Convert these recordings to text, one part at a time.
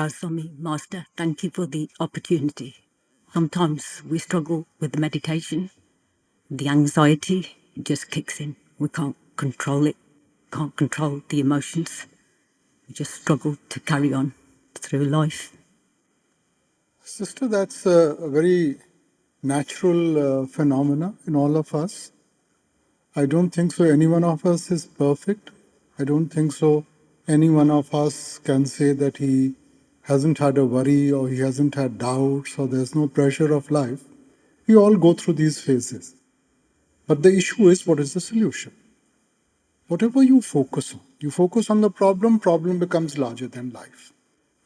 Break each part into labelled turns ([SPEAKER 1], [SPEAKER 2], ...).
[SPEAKER 1] Soami, Master, thank you for the opportunity. Sometimes we struggle with the meditation. The anxiety just kicks in. We can't control it, can't control the emotions. We just struggle to carry on through life.
[SPEAKER 2] Sister, that's a very natural phenomena in all of us. I don't think so any one of us is perfect. I don't think so any one of us can say that he hasn't had a worry or he hasn't had doubts or there's no pressure of life. We all go through these phases. But the issue is, what is the solution? Whatever you focus on the problem becomes larger than life.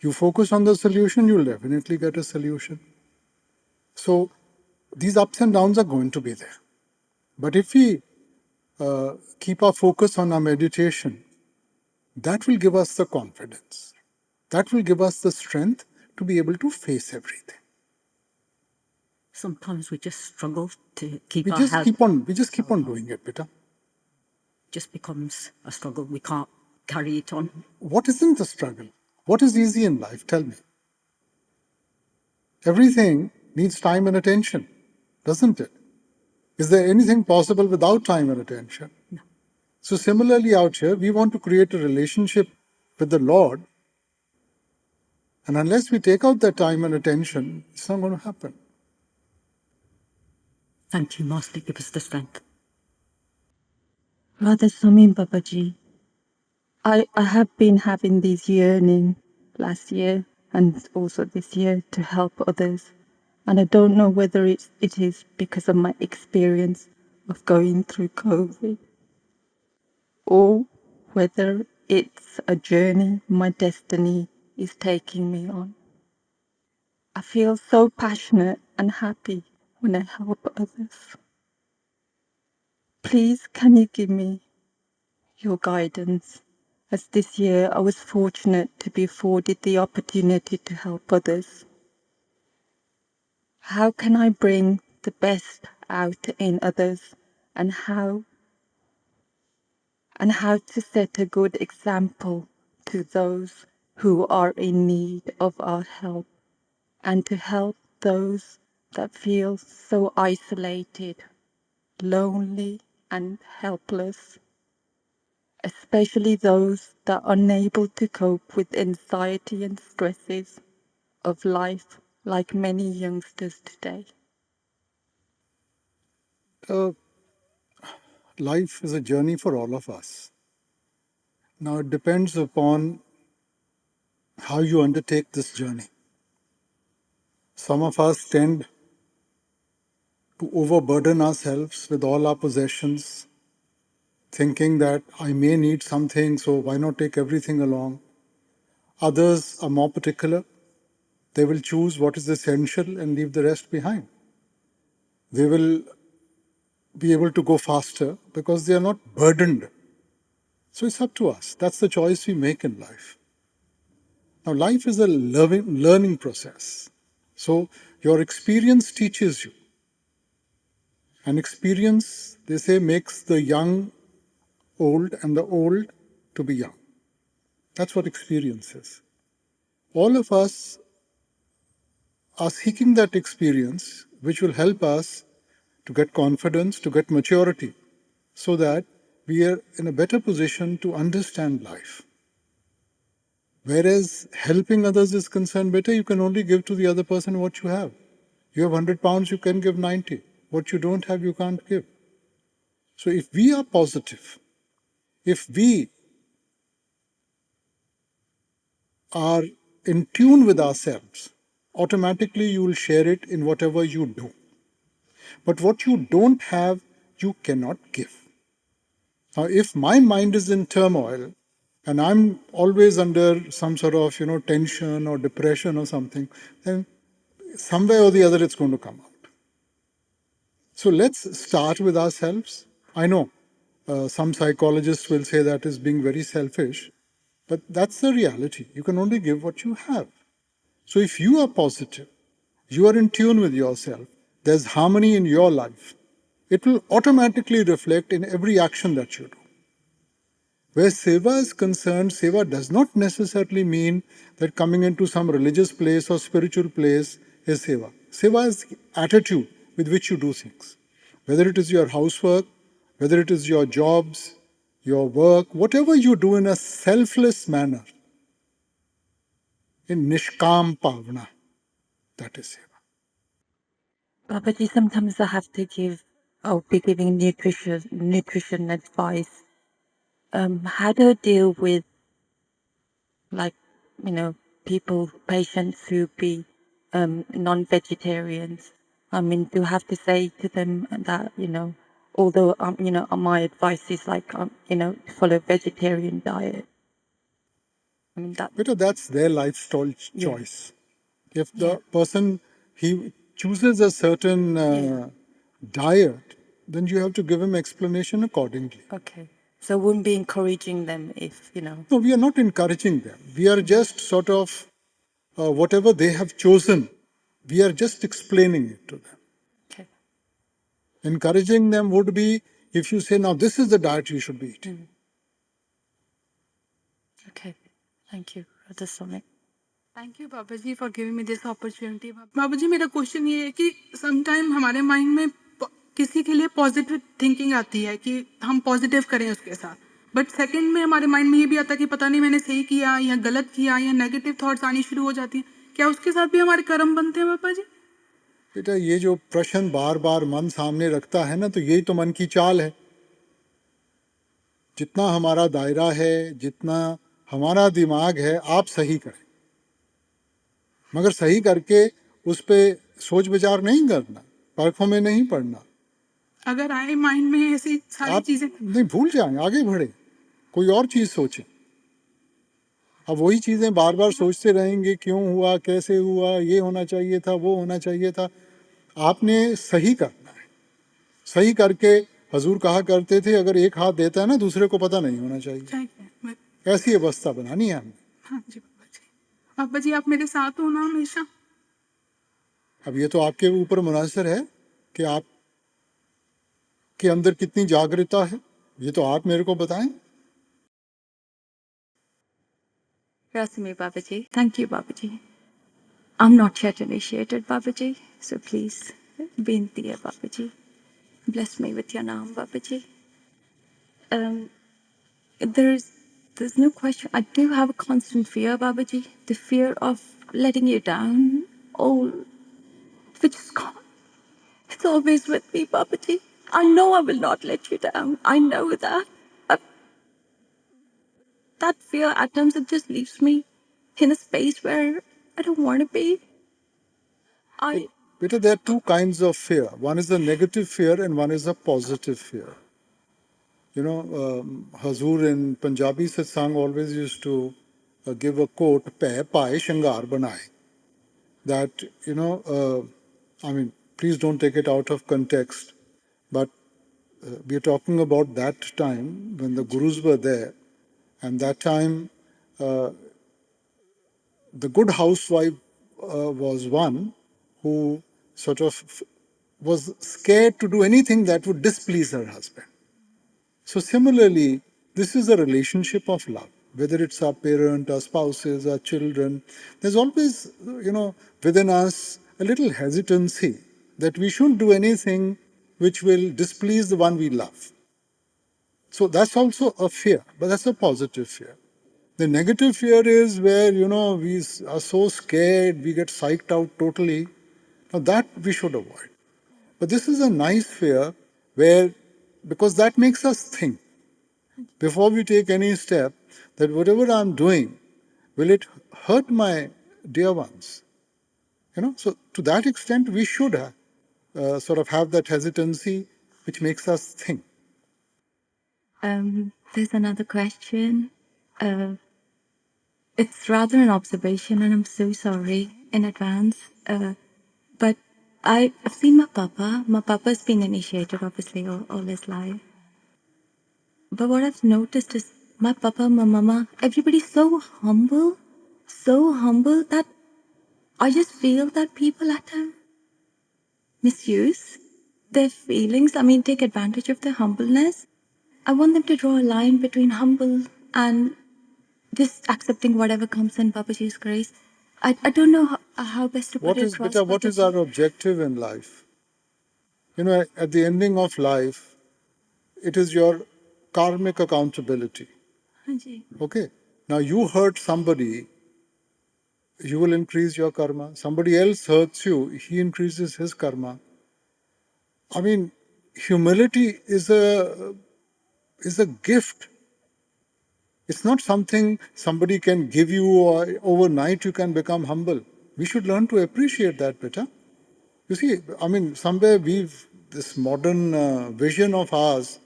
[SPEAKER 2] You focus on the solution, you'll definitely get a solution. So these ups and downs are going to be there. But if we keep our focus on our meditation, that will give us the confidence. That will give us the strength to be able to face everything.
[SPEAKER 1] Sometimes we just struggle to keep
[SPEAKER 2] We
[SPEAKER 1] our
[SPEAKER 2] just
[SPEAKER 1] head.
[SPEAKER 2] keep on doing it, beta.
[SPEAKER 1] Just becomes a struggle. We can't carry it on.
[SPEAKER 2] What isn't the struggle? What is easy in life? Tell me. Everything needs time and attention, doesn't it? Is there anything possible without time and attention?
[SPEAKER 1] No.
[SPEAKER 2] So similarly out here, we want to create a relationship with the Lord, and unless we take out that time and attention, it's not going to happen.
[SPEAKER 1] Thank you, Master. Give us the strength.
[SPEAKER 3] Radha Soami Babaji, I have been having this yearning last year and also this year to help others. And I don't know whether it is because of my experience of going through COVID or whether it's a journey my destiny is taking me on. I feel so passionate and happy when I help others. Please, can you give me your guidance, as this year I was fortunate to be afforded the opportunity to help others. How can I bring the best out in others, and how to set a good example to those who are in need of our help, and to help those that feel so isolated, lonely and helpless, especially those that are unable to cope with anxiety and stresses of life like many youngsters today.
[SPEAKER 2] Life is a journey for all of us. Now it depends upon how you undertake this journey. Some of us tend to overburden ourselves with all our possessions, thinking that I may need something, so why not take everything along? Others are more particular. They will choose what is essential and leave the rest behind. They will be able to go faster because they are not burdened. So it's up to us. That's the choice we make in life. Now, life is a learning process. So your experience teaches you. And experience, they say, makes the young old and the old to be young. That's what experience is. All of us are seeking that experience, which will help us to get confidence, to get maturity, so that we are in a better position to understand life. Whereas helping others is concerned, better you can only give to the other person what you have. You have 100 pounds, you can give 90. What you don't have, you can't give. So if we are positive, if we are in tune with ourselves, automatically you will share it in whatever you do. But what you don't have, you cannot give. Now, if my mind is in turmoil and I'm always under some sort of, tension or depression or something, then somewhere or the other it's going to come out. So let's start with ourselves. I know some psychologists will say that is being very selfish, but that's the reality. You can only give what you have. So if you are positive, you are in tune with yourself, there's harmony in your life, it will automatically reflect in every action that you do. Where seva is concerned, seva does not necessarily mean that coming into some religious place or spiritual place is seva. Seva is the attitude with which you do things. Whether it is your housework, whether it is your jobs, your work, whatever you do in a selfless manner, in nishkam pavna, that is seva.
[SPEAKER 3] Babaji, sometimes I have to I'll be giving nutrition advice. How do I deal with, like, people, patients who be non-vegetarians? I mean, do I have to say to them that, although, my advice is like, follow vegetarian diet? I mean,
[SPEAKER 2] That's their lifestyle choice. If the person, he chooses a certain diet, then you have to give him explanation accordingly.
[SPEAKER 3] Okay. So I wouldn't be encouraging them if,
[SPEAKER 2] No, we are not encouraging them. We are just sort of, whatever they have chosen, we are just explaining it to them.
[SPEAKER 3] Okay.
[SPEAKER 2] Encouraging them would be if you say, now this is the diet you should be eating.
[SPEAKER 3] Okay. Thank you, Radha Soami.
[SPEAKER 4] Thank you Baba ji for giving me this opportunity. Baba ji मेरा question ये है कि sometime हमारे mind में किसी के लिए positive thinking आती है कि हम पॉजिटिव करें उसके साथ, बट सेकंड में हमारे माइंड में ये भी आता है कि पता नहीं मैंने सही किया या गलत किया, या नेगेटिव थॉट्स आनी शुरू हो जाती हैं। क्या उसके साथ भी हमारे कर्म बनते हैं बाबा जी?
[SPEAKER 2] बेटा, ये जो प्रश्न बार बार मन सामने रखता है ना, तो यही तो मन की चाल है। जितना हमारा दायरा है, जितना हमारा दिमाग है, आप सही करें, मगर सही करके उस पर सोच विचार नहीं करना, परखों में नहीं पड़ना।
[SPEAKER 4] अगर आए माइंड में ऐसी सारी चीजें,
[SPEAKER 2] नहीं, भूल जाएं, आगे बढ़े, कोई और चीज सोचें। अब वही चीजें बार बार सोचते रहेंगे, क्यों हुआ, कैसे हुआ, ये होना चाहिए था, वो होना चाहिए था। आपने सही करना है। सही करके, हजूर कहा करते थे, अगर एक हाथ देता है ना, दूसरे को पता नहीं होना चाहिए। ऐसी अवस्था बनानी है हमें।
[SPEAKER 4] हाँ जी बाबा जी। बाबा जी आप मेरे साथ हो ना हमेशा?
[SPEAKER 2] अब ये तो आपके ऊपर मुनहसर है कि आप के अंदर कितनी जागरूकता है, ये तो आप मेरे को बताएं।
[SPEAKER 3] Rasmi Babaji. Thank you, Babaji. I'm not yet initiated, Babaji, so please, Binti hai, Babaji. Bless me with your name, Babaji. Um, there's no question. I do have a constant fear, Babaji. The fear of letting you down. Oh, which is gone. It's always with me, Babaji. I know I will not let you down. I know that. But that fear, at times, it just leaves me in a space where I don't want to be.
[SPEAKER 2] Beta, there are two kinds of fear. One is a negative fear and one is a positive fear. You know, Hazur in Punjabi Satsang always used to give a quote, "Peh paaye shangar banaye." That, I mean, please don't take it out of context, but we are talking about that time when the gurus were there, and that time the good housewife was one who sort of was scared to do anything that would displease her husband. So similarly, this is a relationship of love. Whether it's our parent, our spouses, our children, there's always, within us a little hesitancy that we shouldn't do anything which will displease the one we love. So that's also a fear, but that's a positive fear. The negative fear is where, we are so scared, we get psyched out totally. Now that we should avoid. But this is a nice fear where, because that makes us think before we take any step, that whatever I'm doing, will it hurt my dear ones? So to that extent, we should sort of have that hesitancy which makes us think.
[SPEAKER 3] There's another question. It's rather an observation, and I'm so sorry in advance. But I've seen my papa. My papa's been initiated, obviously, all his life. But what I've noticed is my papa, my mama, everybody's so humble that I just feel that people at times misuse their feelings. I mean, take advantage of their humbleness. I want them to draw a line between humble and just accepting whatever comes in Babaji's grace. I don't know how best to put it across.
[SPEAKER 2] What is our objective in life? You know, at the ending of life, it is your karmic accountability.
[SPEAKER 3] Hanji.
[SPEAKER 2] Okay? Now you hurt somebody, you will increase your karma. Somebody else hurts you, he increases his karma. I mean, humility is a gift. It's not something somebody can give you or overnight you can become humble. We should learn to appreciate that better. You see, I mean, somewhere this modern vision of ours,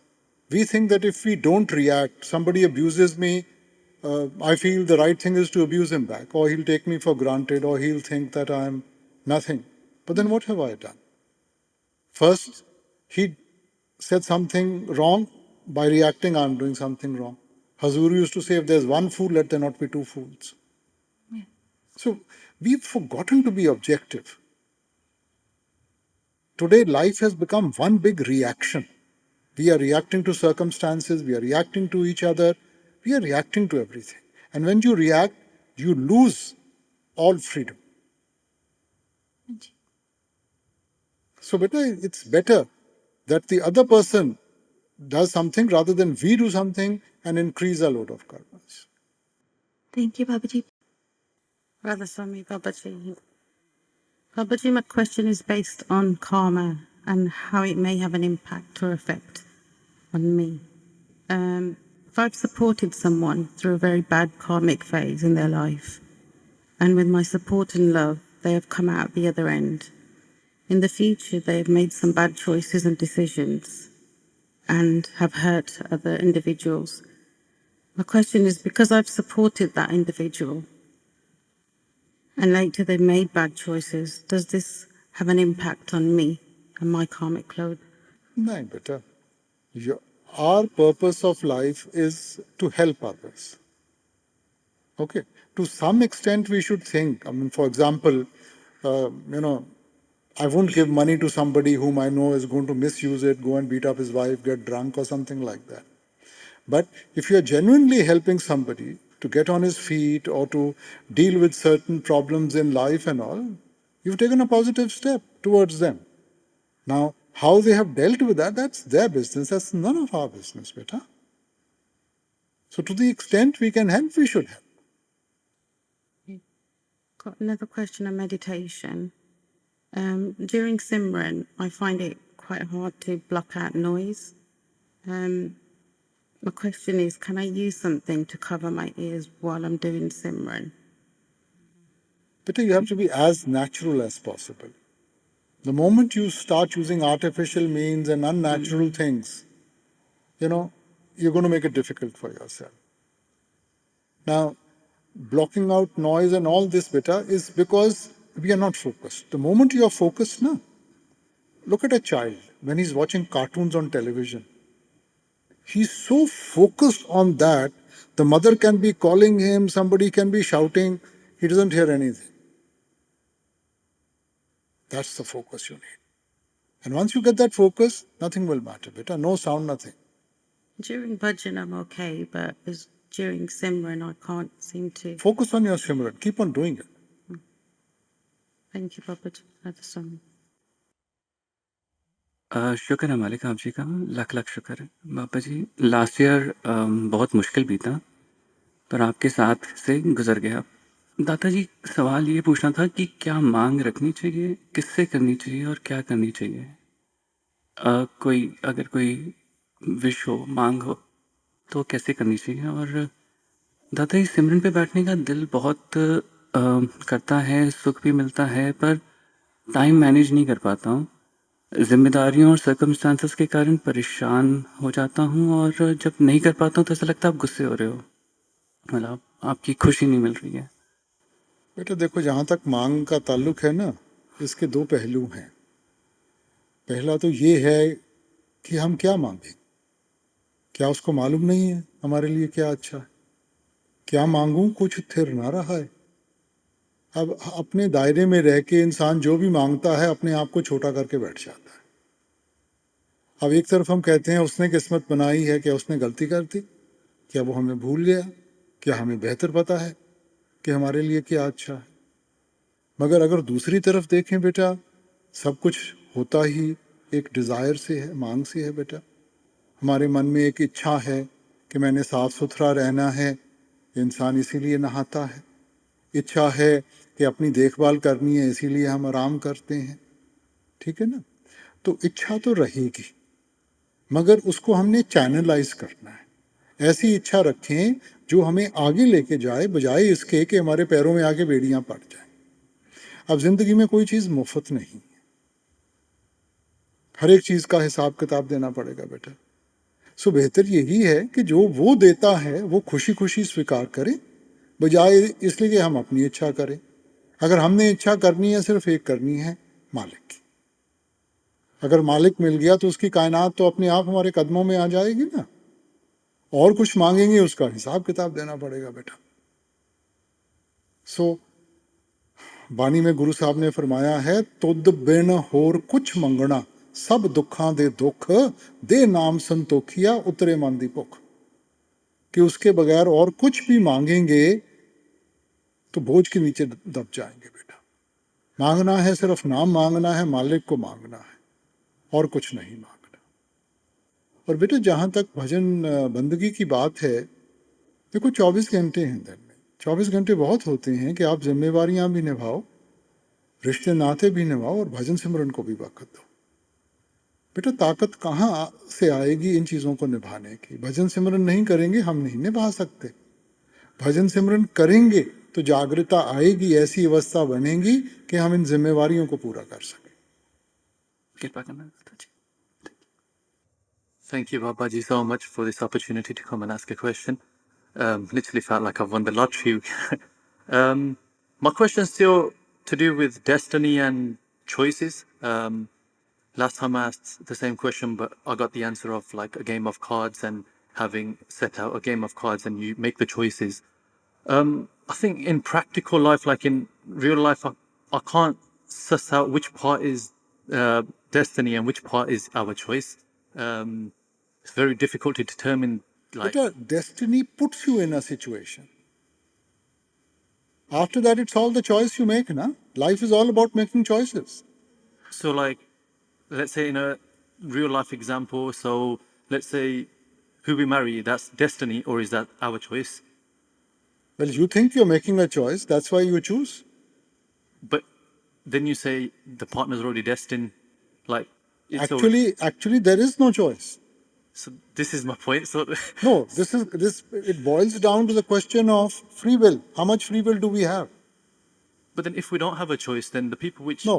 [SPEAKER 2] we think that if we don't react, somebody abuses me, I feel the right thing is to abuse him back, or he'll take me for granted, or he'll think that I'm nothing. But then what have I done? First, he said something wrong. By reacting, I'm doing something wrong. Hazur used to say, if there's one fool, let there not be two fools.
[SPEAKER 3] Yeah.
[SPEAKER 2] So we've forgotten to be objective. Today, life has become one big reaction. We are reacting to circumstances, we are reacting to each other, we are reacting to everything. And when you react, you lose all freedom.
[SPEAKER 3] Hanji.
[SPEAKER 2] So, it's better that the other person does something rather than we do something and increase our load of karmas.
[SPEAKER 3] Thank you, Babaji.
[SPEAKER 5] Radha Soami, Babaji. Babaji, my question is based on karma and how it may have an impact or effect on me. If I've supported someone through a very bad karmic phase in their life, and with my support and love, they have come out the other end. In the future, they have made some bad choices and decisions and have hurt other individuals. My question is, because I've supported that individual and later they made bad choices, does this have an impact on me and my karmic load?
[SPEAKER 2] No, better. Our purpose of life is to help others. Okay. To some extent, we should think. I mean, for example, I won't give money to somebody whom I know is going to misuse it, go and beat up his wife, get drunk, or something like that. But if you are genuinely helping somebody to get on his feet or to deal with certain problems in life and all, you've taken a positive step towards them. Now, how they have dealt with that, that's their business. That's none of our business, beta. So to the extent we can help, we should help.
[SPEAKER 5] Got another question on meditation. During Simran, I find it quite hard to block out noise. My question is, can I use something to cover my ears while I'm doing Simran?
[SPEAKER 2] Beta, you have to be as natural as possible. The moment you start using artificial means and unnatural things, you're going to make it difficult for yourself. Now, blocking out noise and all this, beta, is because we are not focused. The moment you are focused, no. Look at a child when he's watching cartoons on television. He's so focused on that, the mother can be calling him, somebody can be shouting, he doesn't hear anything. That's the focus you need. And once you get that focus, nothing will matter, beta. No sound, nothing.
[SPEAKER 5] During bhajan, I'm okay, but during Simran, I can't seem to.
[SPEAKER 2] Focus on your Simran. Keep on doing it.
[SPEAKER 5] Thank you, Babaji. Radha Soami.
[SPEAKER 6] शुक्र है मालिक आप जी का, लाख लाख शुक्र है बाबा जी। Last year बहुत मुश्किल बीता पर आपके साथ से गुजर गया। दाता जी, सवाल ये पूछना था कि क्या मांग रखनी चाहिए, किससे करनी चाहिए और क्या करनी चाहिए? अगर कोई विश हो, मांग हो तो कैसे करनी चाहिए? और दाता जी, सिमरन पे बैठने का दिल बहुत करता है, सुख भी मिलता है, पर टाइम मैनेज नहीं कर पाता हूँ। जिम्मेदारियों और सर्कमस्टांसेस के कारण परेशान हो जाता हूँ और जब नहीं कर पाता हूँ तो ऐसा लगता है आप गुस्से हो रहे हो, मतलब आपकी खुशी नहीं मिल रही है।
[SPEAKER 2] बेटा देखो, जहाँ तक मांग का ताल्लुक है ना, इसके दो पहलू हैं। पहला तो ये है कि हम क्या मांगें। क्या उसको मालूम नहीं है हमारे लिए क्या अच्छा है? क्या मांगूं, कुछ थिर ना रहा है। अब अपने दायरे में रह के इंसान जो भी मांगता है अपने आप को छोटा करके बैठ जाता है। अब एक तरफ हम कहते हैं उसने किस्मत बनाई है, क्या उसने गलती कर दी, क्या वो हमें भूल गया, क्या हमें बेहतर पता है कि हमारे लिए क्या अच्छा है। मगर अगर दूसरी तरफ देखें बेटा, सब कुछ होता ही एक डिज़ायर से है, मांग से है बेटा। हमारे मन में एक इच्छा है कि मैंने साफ सुथरा रहना है, इंसान इसीलिए नहाता है। इच्छा है कि अपनी देखभाल करनी है, इसीलिए हम आराम करते हैं, ठीक है ना। तो इच्छा तो रहेगी, मगर उसको हमने चैनलाइज करना है। ऐसी इच्छा रखें जो हमें आगे लेके जाए, बजाय इसके कि हमारे पैरों में आके बेड़ियां पड़ जाएं। अब जिंदगी में कोई चीज़ मुफ्त नहीं, हर एक चीज़ का हिसाब किताब देना पड़ेगा बेटा। सो बेहतर यही है कि जो वो देता है वो खुशी खुशी स्वीकार करें, बजाय इसलिए कि हम अपनी इच्छा करें। अगर हमने इच्छा करनी है, सिर्फ एक करनी है, मालिक की। अगर मालिक मिल गया तो उसकी कायनात तो अपने आप हमारे कदमों में आ जाएगी ना। और कुछ मांगेंगे उसका हिसाब किताब देना पड़ेगा बेटा। सो बानी में गुरु साहब ने फरमाया है, तुद बिन होर कुछ मंगना, सब दुखां दे दुख, दे नाम संतोखिया उतरे मन दी भुख। कि उसके बगैर और कुछ भी मांगेंगे तो बोझ के नीचे दब जाएंगे बेटा। मांगना है, सिर्फ नाम मांगना है, मालिक को मांगना है, और कुछ नहीं मांगना। और बेटा जहाँ तक भजन बंदगी की बात है, देखो 24 घंटे हैं दिन में, 24 घंटे बहुत होते हैं कि आप जिम्मेवारियां भी निभाओ, रिश्ते नाते भी निभाओ, और भजन सिमरन को भी वक्त दो। बेटा ताकत कहाँ से आएगी इन चीज़ों को निभाने की? भजन सिमरन नहीं करेंगे हम नहीं निभा सकते। भजन सिमरन करेंगे तो जागृता आएगी, ऐसी अवस्था बनेगी कि हम इन जिम्मेवारियों को पूरा कर सकें।
[SPEAKER 6] कृपा करना जी। Thank you, Babaji, so much for this opportunity to come and ask a question. Literally felt like I've won the lottery. My question is still to do with destiny and choices. Last time I asked the same question, but I got the answer of like a game of cards and having set out a game of cards and you make the choices. I think in practical life, like in real life, I can't suss out which part is destiny and which part is our choice. It's very difficult to determine. Like,
[SPEAKER 2] Beta, destiny puts you in a situation. After that, it's all the choice you make, na? Life is all about making choices.
[SPEAKER 6] so like, let's say in a real life example, so let's say who we marry, that's destiny, or is that our choice?
[SPEAKER 2] Well, you think you're making a choice, that's why you choose.
[SPEAKER 6] But then you say the partner's already destined, like it's already,
[SPEAKER 2] Actually, there is no choice.
[SPEAKER 6] so this is my point. So
[SPEAKER 2] No, it boils down to the question of free will. How much free will do we have?
[SPEAKER 6] but then if we don't have a choice, then the people which
[SPEAKER 2] No,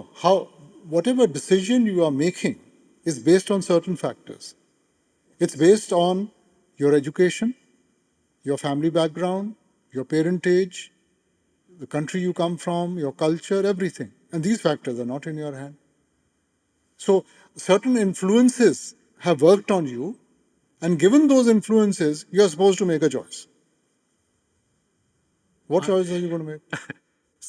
[SPEAKER 2] whatever decision you are making is based on certain factors. It's based on your education, your family background, your parentage, the country you come from, your culture, everything. And these factors are not in your hand. So certain influences have worked on you, and given those influences, you are supposed to make a choice. What choice are you going to make?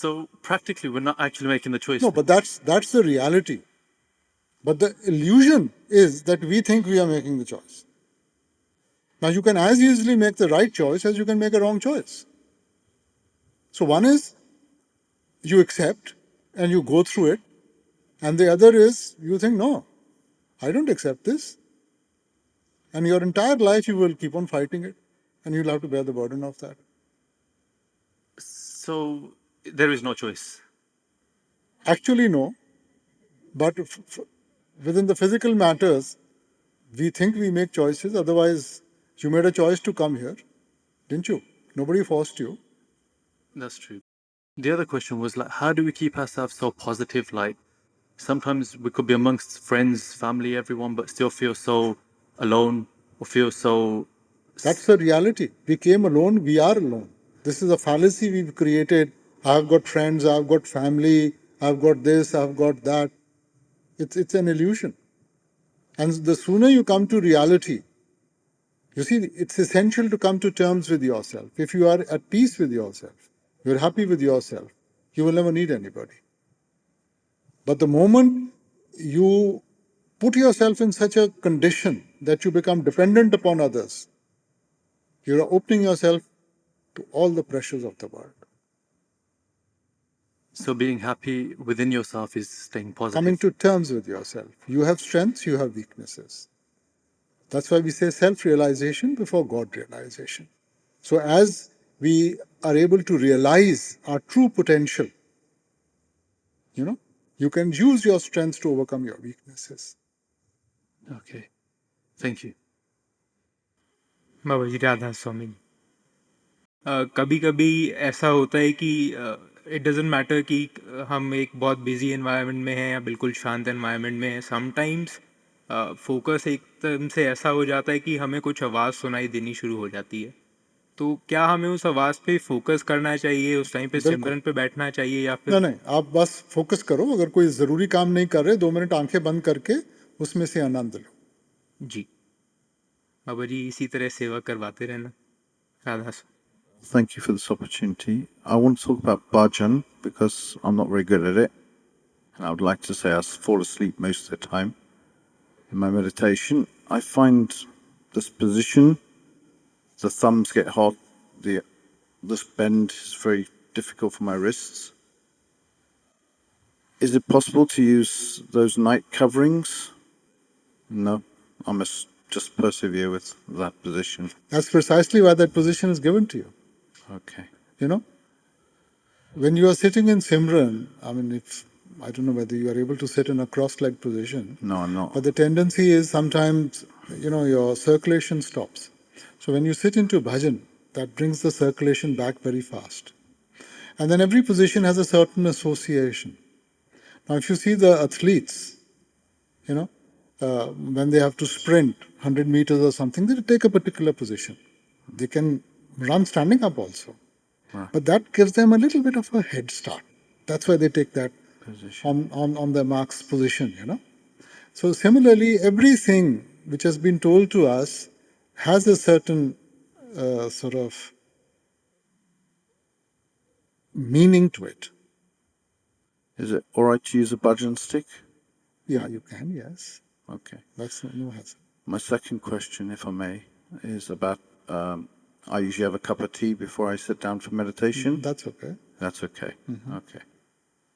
[SPEAKER 6] so practically we're not actually making the choice.
[SPEAKER 2] No, but that's the reality. But the illusion is that we think we are making the choice. Now you can as easily make the right choice as you can make a wrong choice. So one is you accept and you go through it, and the other is you think, no, I don't accept this. And your entire life you will keep on fighting it, and you'll have to bear the burden of that.
[SPEAKER 6] So there is no choice.
[SPEAKER 2] Actually, no. But within the physical matters, we think we make choices. Otherwise, you made a choice to come here, didn't you? Nobody forced you.
[SPEAKER 6] That's true. The other question was like, how do we keep ourselves so positive? Like, sometimes we could be amongst friends, family, everyone, but still feel so alone or feel so.
[SPEAKER 2] That's the reality. We came alone, we are alone. This is a fallacy we've created. I've got friends, I've got family, I've got this, I've got that. It's an illusion. And the sooner you come to reality, you see, it's essential to come to terms with yourself. If you are at peace with yourself, you're happy with yourself, you will never need anybody. But the moment you put yourself in such a condition that you become dependent upon others, you are opening yourself to all the pressures of the world.
[SPEAKER 7] So being happy within yourself is staying positive.
[SPEAKER 2] Coming to terms with yourself. You have strengths, you have weaknesses. That's why we say self-realization before God-realization. So as we are able to realize our true potential, you can use your strengths to overcome your weaknesses.
[SPEAKER 7] Okay. Thank you.
[SPEAKER 8] बाबा जी राधा स्वामी कभी कभी ऐसा होता है कि it doesn't matter कि हम एक बहुत बिजी एनवायरनमेंट में हैं या बिल्कुल शांत एनवायरनमेंट में हैं समटाइम्स फोकस एकदम से ऐसा हो जाता है कि हमें कुछ आवाज़ सुनाई देनी शुरू हो जाती है तो क्या हमें उस आवाज़ पे फोकस करना चाहिए उस टाइम पे सिमरन पे बैठना चाहिए या फिर
[SPEAKER 2] नहीं, आप बस फोकस करो. अगर कोई ज़रूरी काम नहीं कर रहे, 2 मिनट आंखें बंद करके उसमें से आनंद लो.
[SPEAKER 8] जी बाबा जी इसी तरह सेवा करवाते रहना राधा स्वामी
[SPEAKER 9] Thank you for this opportunity. I want to talk about bhajan because I'm not very good at it. And I would like to say I fall asleep most of the time in my meditation. I find this position, the thumbs get hot, this bend is very difficult for my wrists. Is it possible to use those night coverings? No, I must just persevere with that position.
[SPEAKER 2] That's precisely why that position is given to you.
[SPEAKER 9] Okay.
[SPEAKER 2] When you are sitting in Simran, I don't know whether you are able to sit in a cross-legged position.
[SPEAKER 9] No, I'm not.
[SPEAKER 2] But the tendency is sometimes, your circulation stops. So when you sit into bhajan, that brings the circulation back very fast. And then every position has a certain association. Now, if you see the athletes, when they have to sprint 100 meters or something, they take a particular position. They can run standing up also.
[SPEAKER 9] Right.
[SPEAKER 2] But that gives them a little bit of a head start. That's why they take that
[SPEAKER 9] Position.
[SPEAKER 2] on the mark's position, So similarly, everything which has been told to us has a certain sort of meaning to it.
[SPEAKER 9] Is it all right to use a bhajan stick?
[SPEAKER 2] Yeah, you can, yes.
[SPEAKER 9] Okay.
[SPEAKER 2] That's no hassle.
[SPEAKER 9] My second question, if I may, is about I usually have a cup of tea before I sit down for meditation.
[SPEAKER 2] That's okay.
[SPEAKER 9] That's okay. Okay.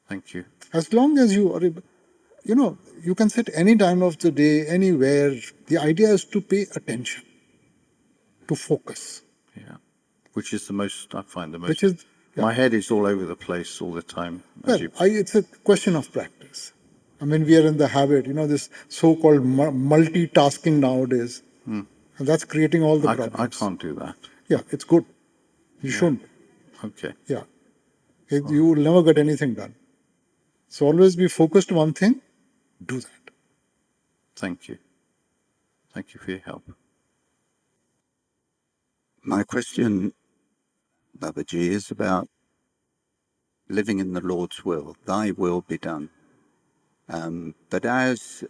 [SPEAKER 9] Thank you.
[SPEAKER 2] As long as you are able, you can sit any time of the day, anywhere. The idea is to pay attention, to focus.
[SPEAKER 9] Yeah. Which is the most, I find the most.
[SPEAKER 2] Which is,
[SPEAKER 9] My head is all over the place all the time.
[SPEAKER 2] well, it's a question of practice. We are in the habit, this so-called multitasking nowadays. And that's creating all the problems.
[SPEAKER 9] I can't do that.
[SPEAKER 2] Yeah, it's good. You shouldn't.
[SPEAKER 9] Okay.
[SPEAKER 2] Yeah. You will never get anything done. So always be focused on one thing, do that.
[SPEAKER 9] Thank you. Thank you for your help.
[SPEAKER 10] My question, Babaji, is about living in the Lord's will. Thy will be done. But as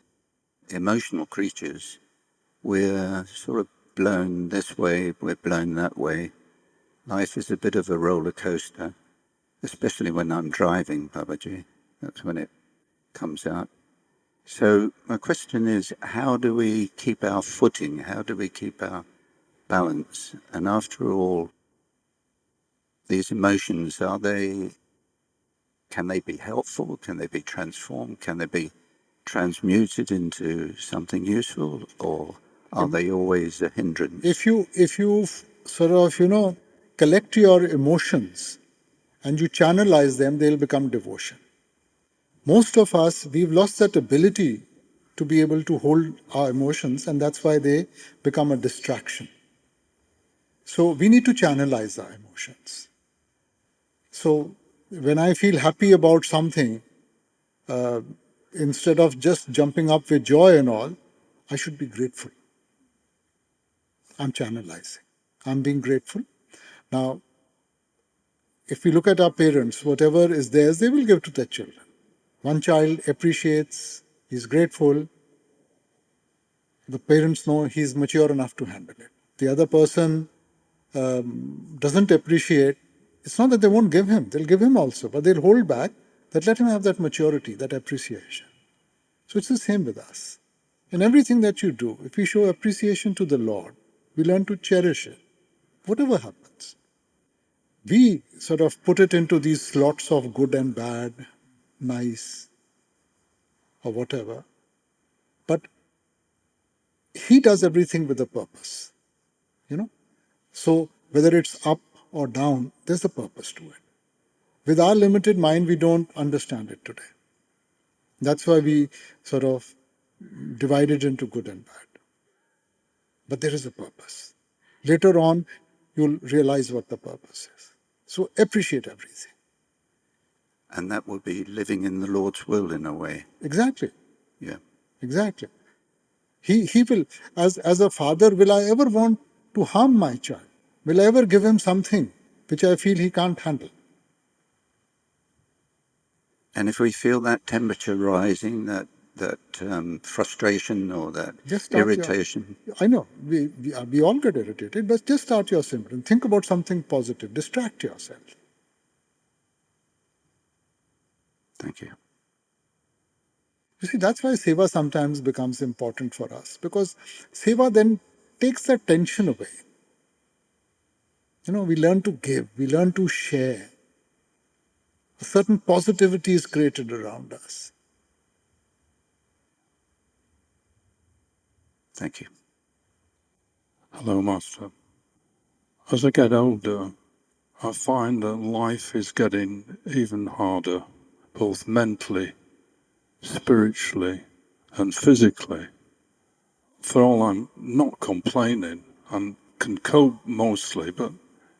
[SPEAKER 10] emotional creatures, we're sort of blown this way, we're blown that way. Life is a bit of a roller coaster, especially when I'm driving, Babaji. That's when it comes out. So my question is, how do we keep our footing? How do we keep our balance? And after all, these emotions, can they be helpful? Can they be transformed? Can they be transmuted into something useful? Or are they always a hindrance?
[SPEAKER 2] If you sort of, collect your emotions and you channelize them, they'll become devotion. Most of us, we've lost that ability to be able to hold our emotions, and that's why they become a distraction. So we need to channelize our emotions. So when I feel happy about something, instead of just jumping up with joy and all, I should be grateful. I'm channelizing. I'm being grateful. Now, if we look at our parents, whatever is theirs, they will give to their children. One child appreciates, he's grateful. The parents know he's mature enough to handle it. The other person doesn't appreciate. It's not that they won't give him, they'll give him also, but they'll hold back, that let him have that maturity, that appreciation. So it's the same with us. In everything that you do, if we show appreciation to the Lord, we learn to cherish it, whatever happens. We sort of put it into these slots of good and bad, nice, or whatever. But He does everything with a purpose, you know. So whether it's up or down, there's a purpose to it. With our limited mind, we don't understand it today. That's why we sort of divide it into good and bad. But there is a purpose. Later on, you'll realize what the purpose is. So appreciate everything.
[SPEAKER 10] And that would be living in the Lord's will in a way.
[SPEAKER 2] Exactly.
[SPEAKER 10] Yeah.
[SPEAKER 2] Exactly. He will, as a father, will I ever want to harm my child? Will I ever give him something which I feel he can't handle?
[SPEAKER 10] And if we feel that temperature rising, that frustration or that irritation.
[SPEAKER 2] I know, we all get irritated, but just start your Simran. Think about something positive. Distract yourself.
[SPEAKER 10] Thank you.
[SPEAKER 2] You see, that's why seva sometimes becomes important for us, because seva then takes the tension away. You know, we learn to give, we learn to share. A certain positivity is created around us.
[SPEAKER 10] Thank you.
[SPEAKER 11] Hello, Master. As I get older, I find that life is getting even harder, both mentally, spiritually, and physically. For all I'm not complaining and can cope mostly, but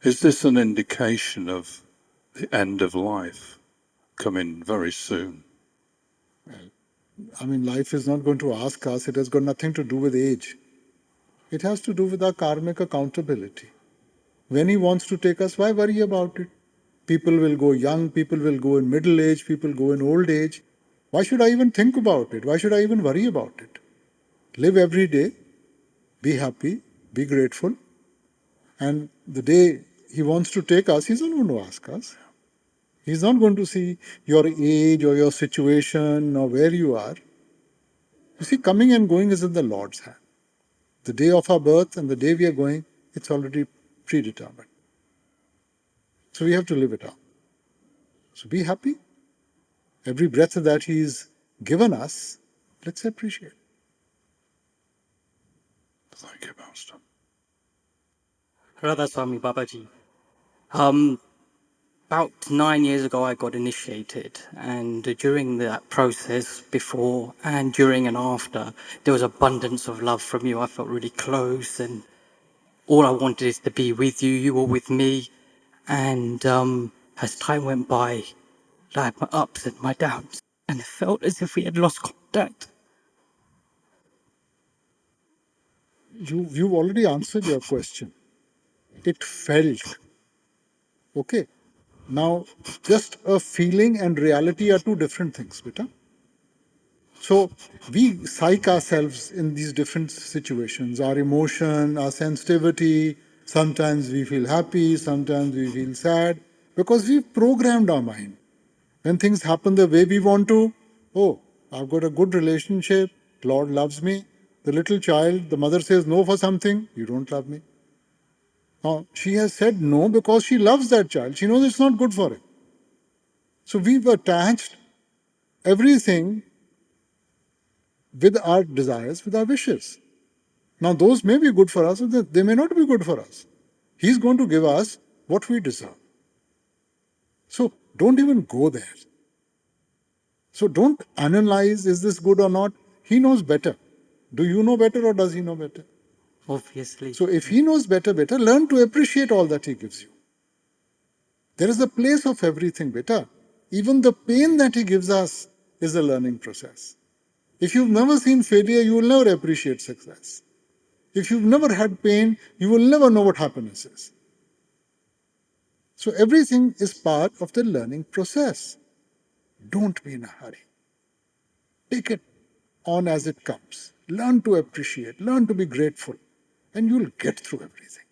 [SPEAKER 11] is this an indication of the end of life coming very soon?
[SPEAKER 2] I mean, life is not going to ask us, it has got nothing to do with age. It has to do with our karmic accountability. When he wants to take us, why worry about it? People will go young, people will go in middle age, people go in old age. Why should I even think about it? Why should I even worry about it? Live every day, be happy, be grateful. And the day he wants to take us, he's not going to ask us. He's not going to see your age or your situation or where you are. You see, coming and going is in the Lord's hand. The day of our birth and the day we are going, it's already predetermined. So we have to live it out. So be happy. Every breath that He's given us, let's appreciate.
[SPEAKER 11] Thank you, Master.
[SPEAKER 12] Radha Soami Babaji. About 9 years ago, I got initiated, and during that process, before and during and after, there was abundance of love from you. I felt really close, and all I wanted is to be with you. You were with me, and as time went by, I had my ups and my downs, and it felt as if we had lost contact.
[SPEAKER 2] You've already answered your question. It felt. Okay. Now, just a feeling and reality are two different things, beta. So we psych ourselves in these different situations, our emotion, our sensitivity. Sometimes we feel happy, sometimes we feel sad, because we've programmed our mind. When things happen the way we want to, oh, I've got a good relationship, Lord loves me. The little child, the mother says no for something, you don't love me. Now, she has said no because she loves that child. She knows it's not good for him. So we've attached everything with our desires, with our wishes. Now, those may be good for us, they may not be good for us. He's going to give us what we deserve. So don't even go there. So don't analyze, is this good or not? He knows better. Do you know better or does he know better?
[SPEAKER 12] Obviously.
[SPEAKER 2] So if he knows better, learn to appreciate all that he gives you. There is a place of everything, beta. Even the pain that he gives us is a learning process. If you've never seen failure, you will never appreciate success. If you've never had pain, you will never know what happiness is. So everything is part of the learning process. Don't be in a hurry. Take it on as it comes. Learn to appreciate, learn to be grateful, and you'll get through everything.